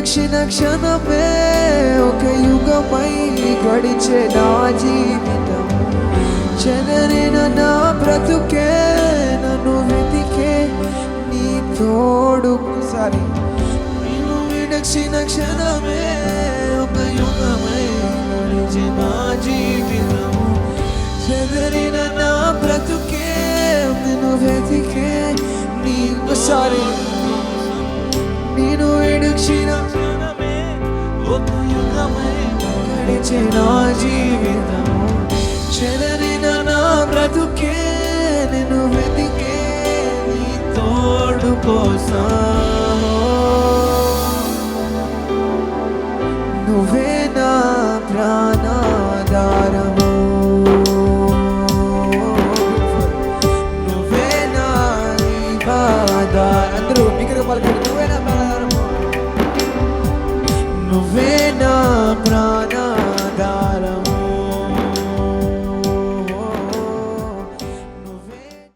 విడక్షిణ క్షణమే ఒక యుగమై గడిచే నా జీవితం. చెదరిన నా బ్రతుకే నన్ను వెతికే నీ తోడు. సారి నేను విడక్షిణ క్షణమే ఒక యుగమై గడిచే నా జీవితం. చెదరిన నా బ్రతుకే నిన్ను వెతికే నీకోసారి. నేను విడక్షిణ క్షణమే ఒక యుగమై గడిచే నా జీవితము. చెదరిన నా బ్రతుకే నిన్ను వెతికే నీ తోడు కోసం. నువ్వే నా ప్రాణాధారము, నువ్వే నా జీవాధారం. అందరూ మీకు పలకండి. నువ్వే నా ప్రాణాధారము, నువ్వే నా ప్రాణ